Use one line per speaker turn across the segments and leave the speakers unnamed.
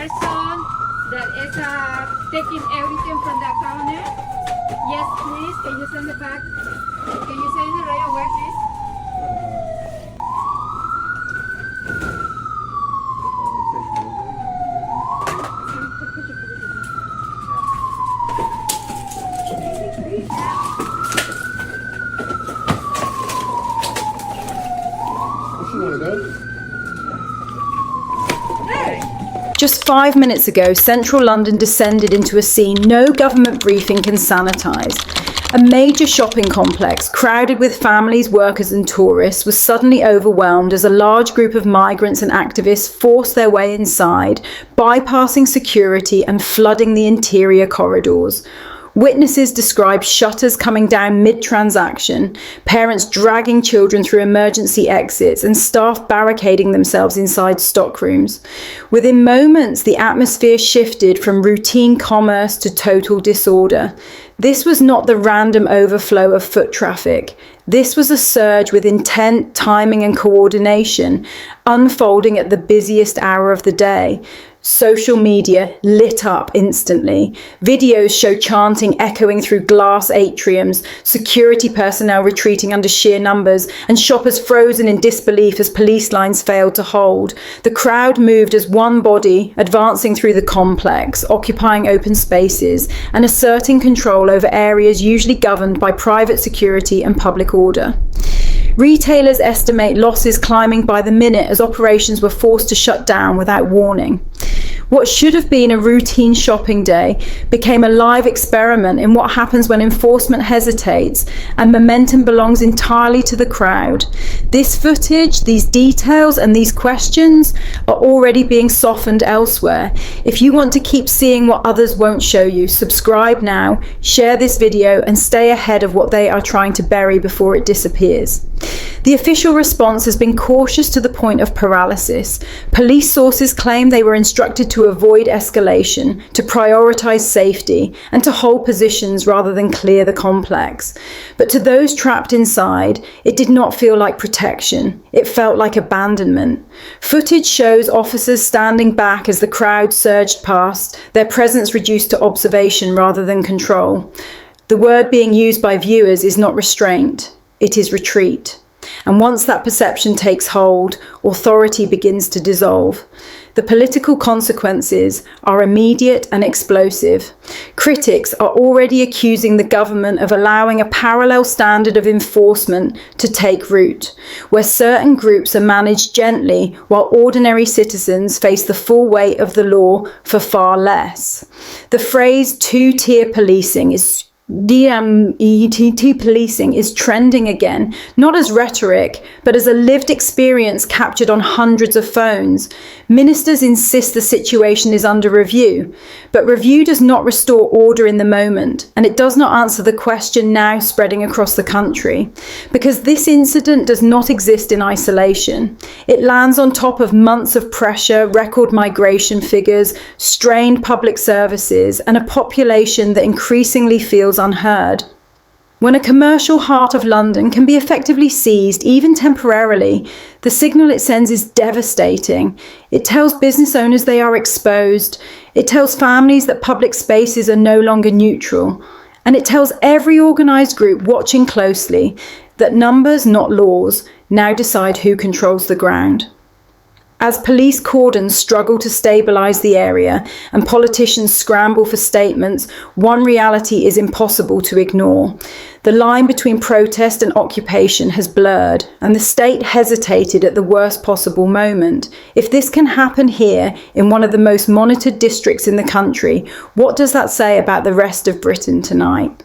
person that is taking everything from the counter. Yes, please. Can you send it back? Can you send it right away, please?
Just 5 minutes ago, central London descended into a scene no government briefing can sanitise. A major shopping complex, crowded with families, workers and tourists, was suddenly overwhelmed as a large group of migrants and activists forced their way inside, bypassing security and flooding the interior corridors. Witnesses described shutters coming down mid-transaction, parents dragging children through emergency exits, and staff barricading themselves inside stockrooms. Within moments, the atmosphere shifted from routine commerce to total disorder. This was not the random overflow of foot traffic. This was a surge with intent, timing, and coordination, unfolding at the busiest hour of the day. Social media lit up instantly. Videos show chanting echoing through glass atriums, security personnel retreating under sheer numbers, and shoppers frozen in disbelief as police lines failed to hold. The crowd moved as one body, advancing through the complex, occupying open spaces, and asserting control over areas usually governed by private security and public order. Retailers estimate losses climbing by the minute as operations were forced to shut down without warning. What should have been a routine shopping day became a live experiment in what happens when enforcement hesitates and momentum belongs entirely to the crowd. This footage, these details, and these questions are already being softened elsewhere. If you want to keep seeing what others won't show you, subscribe now, share this video, and stay ahead of what they are trying to bury before it disappears. The official response has been cautious to the point of paralysis. Police sources claim they were instructed to avoid escalation, to prioritise safety, and to hold positions rather than clear the complex. But to those trapped inside, it did not feel like protection. It felt like abandonment. Footage shows officers standing back as the crowd surged past, their presence reduced to observation rather than control. The word being used by viewers is not restraint, it is retreat. And once that perception takes hold, authority begins to dissolve. The political consequences are immediate and explosive. Critics are already accusing the government of allowing a parallel standard of enforcement to take root, where certain groups are managed gently while ordinary citizens face the full weight of the law for far less. The phrase two-tier policing is policing is trending again, not as rhetoric, but as a lived experience captured on hundreds of phones. Ministers insist the situation is under review, but review does not restore order in the moment, and it does not answer the question now spreading across the country. Because this incident does not exist in isolation. It lands on top of months of pressure, record migration figures, strained public services, and a population that increasingly feels unheard. When a commercial heart of London can be effectively seized, even temporarily, the signal it sends is devastating. It tells business owners they are exposed. It tells families that public spaces are no longer neutral. And it tells every organised group watching closely that numbers, not laws, now decide who controls the ground. As police cordons struggle to stabilise the area and politicians scramble for statements, one reality is impossible to ignore. The line between protest and occupation has blurred, and the state hesitated at the worst possible moment. If this can happen here, in one of the most monitored districts in the country, what does that say about the rest of Britain tonight?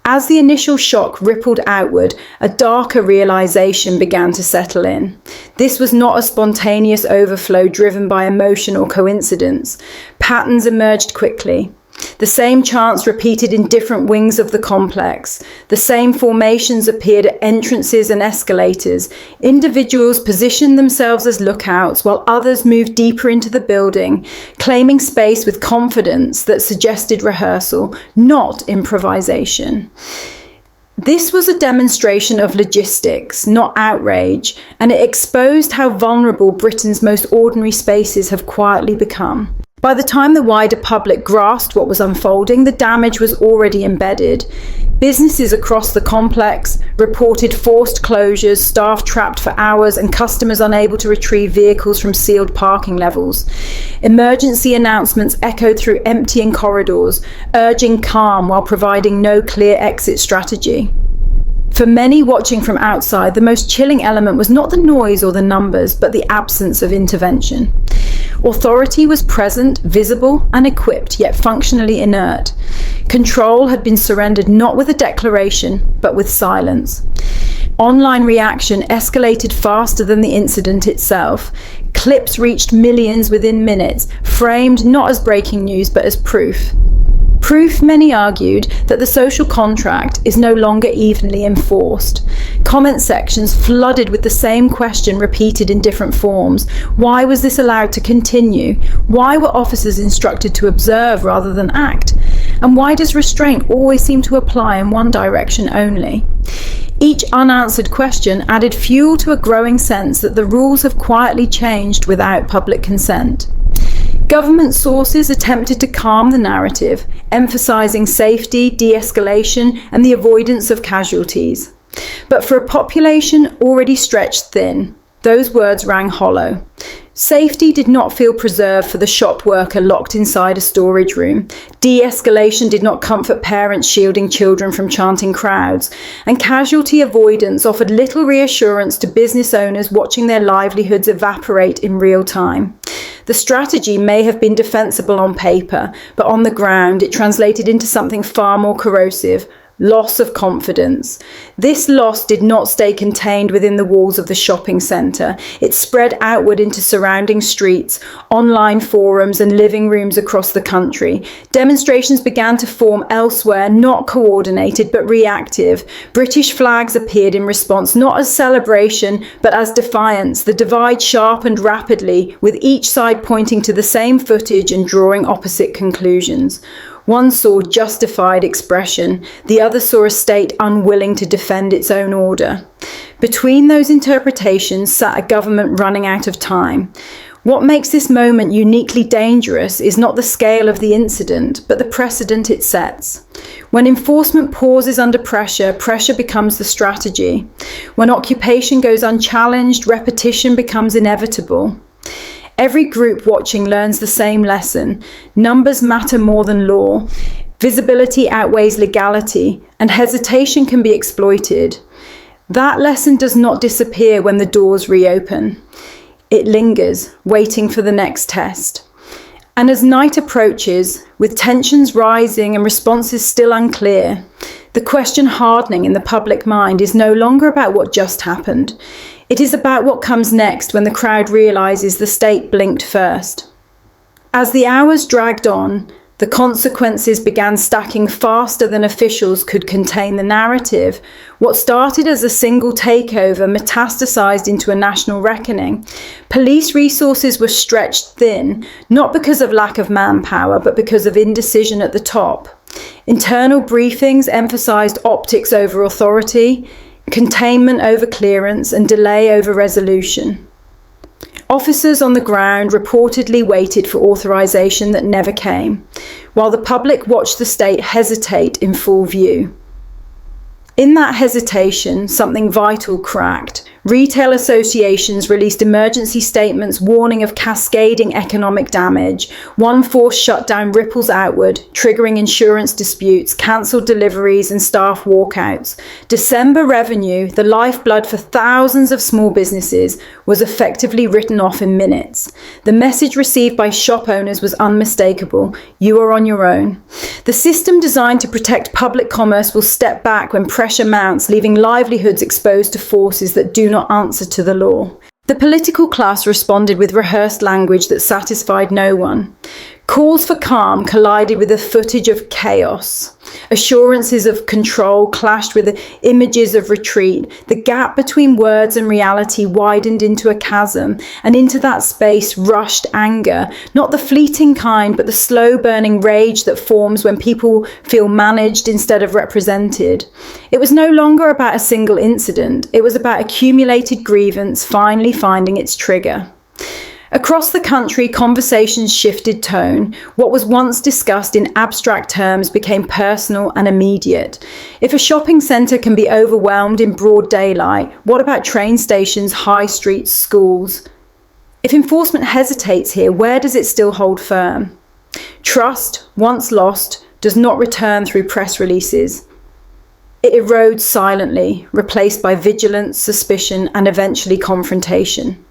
As the initial shock rippled outward, a darker realisation began to settle in. This was not a spontaneous overflow driven by emotion or coincidence. Patterns emerged quickly. The same chants repeated in different wings of the complex. The same formations appeared at entrances and escalators. Individuals positioned themselves as lookouts while others moved deeper into the building, claiming space with confidence that suggested rehearsal, not improvisation. This was a demonstration of logistics, not outrage, and it exposed how vulnerable Britain's most ordinary spaces have quietly become. By the time the wider public grasped what was unfolding, the damage was already embedded. Businesses across the complex reported forced closures, staff trapped for hours, and customers unable to retrieve vehicles from sealed parking levels. Emergency announcements echoed through emptying corridors, urging calm while providing no clear exit strategy. For many watching from outside, the most chilling element was not the noise or the numbers, but the absence of intervention. Authority was present, visible, and equipped, yet functionally inert. Control had been surrendered not with a declaration, but with silence. Online reaction escalated faster than the incident itself. Clips reached millions within minutes, framed not as breaking news, but as proof. Proof, many argued, that the social contract is no longer evenly enforced. Comment sections flooded with the same question repeated in different forms. Why was this allowed to continue? Why were officers instructed to observe rather than act? And why does restraint always seem to apply in one direction only? Each unanswered question added fuel to a growing sense that the rules have quietly changed without public consent. Government sources attempted to calm the narrative, emphasizing safety, de-escalation, and the avoidance of casualties. But for a population already stretched thin, those words rang hollow. Safety did not feel preserved for the shop worker locked inside a storage room. De-escalation did not comfort parents shielding children from chanting crowds. And casualty avoidance offered little reassurance to business owners watching their livelihoods evaporate in real time. The strategy may have been defensible on paper, but on the ground it translated into something far more corrosive: loss of confidence. This loss did not stay contained within the walls of the shopping centre. It spread outward into surrounding streets, online forums, and living rooms across the country. Demonstrations began to form elsewhere, not coordinated but reactive. British flags appeared in response, not as celebration but as defiance. The divide sharpened rapidly, with each side pointing to the same footage and drawing opposite conclusions. One saw justified expression, the other saw a state unwilling to defend its own order. Between those interpretations sat a government running out of time. What makes this moment uniquely dangerous is not the scale of the incident, but the precedent it sets. When enforcement pauses under pressure, pressure becomes the strategy. When occupation goes unchallenged, repetition becomes inevitable. Every group watching learns the same lesson. Numbers matter more than law. Visibility outweighs legality, and hesitation can be exploited. That lesson does not disappear when the doors reopen. It lingers, waiting for the next test. And as night approaches, with tensions rising and responses still unclear, the question hardening in the public mind is no longer about what just happened. It is about what comes next when the crowd realizes the state blinked first. As the hours dragged on, the consequences began stacking faster than officials could contain the narrative. What started as a single takeover metastasized into a national reckoning. Police resources were stretched thin, not because of lack of manpower, but because of indecision at the top. Internal briefings emphasized optics over authority, containment over clearance, and delay over resolution. Officers on the ground reportedly waited for authorization that never came, while the public watched the state hesitate in full view. In that hesitation, something vital cracked. Retail associations released emergency statements warning of cascading economic damage. One forced shutdown ripples outward, triggering insurance disputes, cancelled deliveries, and staff walkouts. December revenue, the lifeblood for thousands of small businesses, was effectively written off in minutes. The message received by shop owners was unmistakable: you are on your own. The system designed to protect public commerce will step back when pressure mounts, leaving livelihoods exposed to forces that do not answer to the law. The political class responded with rehearsed language that satisfied no one. Calls for calm collided with the footage of chaos. Assurances of control clashed with images of retreat. The gap between words and reality widened into a chasm, and into that space rushed anger, not the fleeting kind, but the slow-burning rage that forms when people feel managed instead of represented. It was no longer about a single incident. It was about accumulated grievance finally finding its trigger. Across the country, conversations shifted tone. What was once discussed in abstract terms became personal and immediate. If a shopping centre can be overwhelmed in broad daylight, what about train stations, high streets, schools? If enforcement hesitates here, where does it still hold firm? Trust, once lost, does not return through press releases. It erodes silently, replaced by vigilance, suspicion, and eventually confrontation.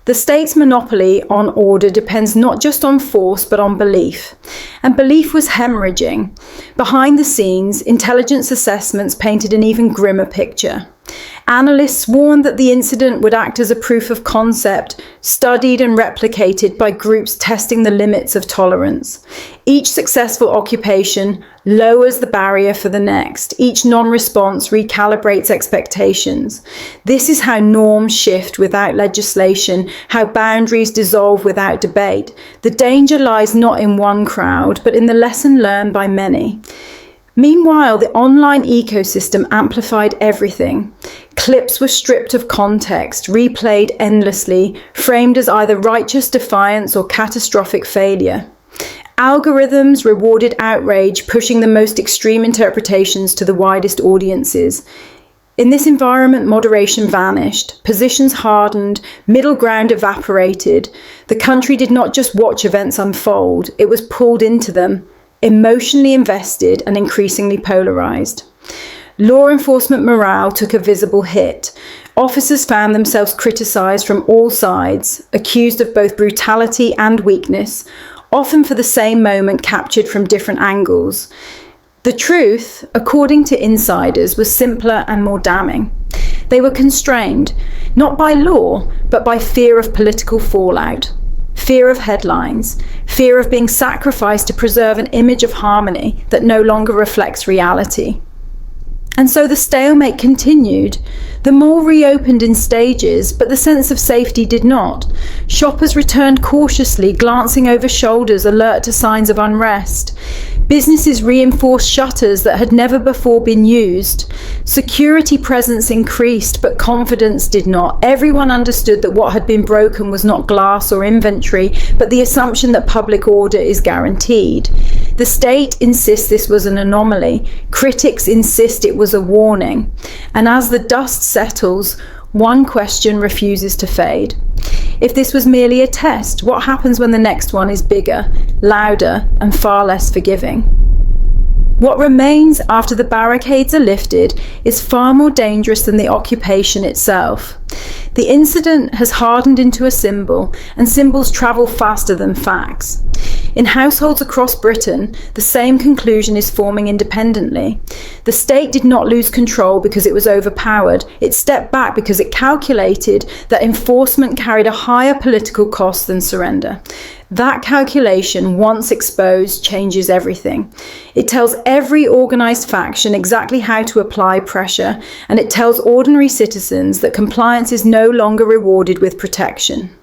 The state's monopoly on order depends not just on force, but on belief. And belief was hemorrhaging. Behind the scenes, intelligence assessments painted an even grimmer picture. Analysts warned that the incident would act as a proof of concept, studied and replicated by groups testing the limits of tolerance. Each successful occupation lowers the barrier for the next. Each non-response recalibrates expectations. This is how norms shift without legislation, how boundaries dissolve without debate. The danger lies not in one crowd, but in the lesson learned by many. Meanwhile, the online ecosystem amplified everything. Clips were stripped of context, replayed endlessly, framed as either righteous defiance or catastrophic failure. Algorithms rewarded outrage, pushing the most extreme interpretations to the widest audiences. In this environment, moderation vanished, positions hardened, middle ground evaporated. The country did not just watch events unfold, it was pulled into them, emotionally invested and increasingly polarized. Law enforcement morale took a visible hit. Officers found themselves criticized from all sides, accused of both brutality and weakness, often for the same moment captured from different angles. The truth, according to insiders, was simpler and more damning. They were constrained, not by law, but by fear of political fallout. Fear of headlines, fear of being sacrificed to preserve an image of harmony that no longer reflects reality. And so the stalemate continued. The mall reopened in stages, but the sense of safety did not. Shoppers returned cautiously, glancing over shoulders, alert to signs of unrest. Businesses reinforced shutters that had never before been used. Security presence increased, but confidence did not. Everyone understood that what had been broken was not glass or inventory, but the assumption that public order is guaranteed. The state insists this was an anomaly. Critics insist it was a warning. And as the dust settles, one question refuses to fade. If this was merely a test, what happens when the next one is bigger, louder, and far less forgiving? What remains after the barricades are lifted is far more dangerous than the occupation itself. The incident has hardened into a symbol, and symbols travel faster than facts. In households across Britain, the same conclusion is forming independently. The state did not lose control because it was overpowered. It stepped back because it calculated that enforcement carried a higher political cost than surrender. That calculation, once exposed, changes everything. It tells every organised faction exactly how to apply pressure, and it tells ordinary citizens that compliance is no longer rewarded with protection.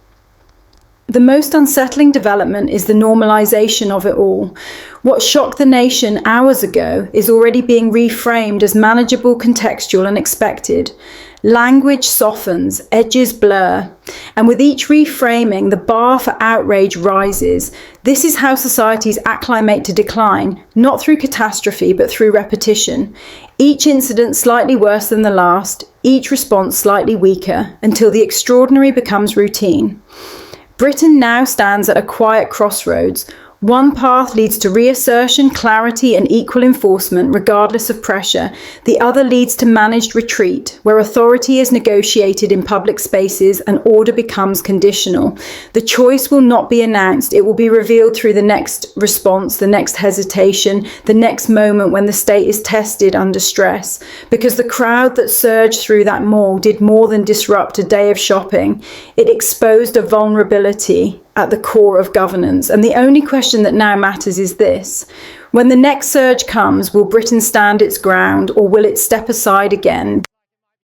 The most unsettling development is the normalisation of it all. What shocked the nation hours ago is already being reframed as manageable, contextual and expected. Language softens, edges blur, and with each reframing, the bar for outrage rises. This is how societies acclimate to decline, not through catastrophe, but through repetition. Each incident slightly worse than the last, each response slightly weaker, until the extraordinary becomes routine. Britain now stands at a quiet crossroads. One path leads to reassertion, clarity and equal enforcement regardless of pressure. The other leads to managed retreat, where authority is negotiated in public spaces and order becomes conditional. The choice will not be announced. It will be revealed through the next response, the next hesitation, the next moment when the state is tested under stress. Because the crowd that surged through that mall did more than disrupt a day of shopping. It exposed a vulnerability at the core of governance. And the only question that now matters is this: when the next surge comes, will Britain stand its ground or will it step aside again?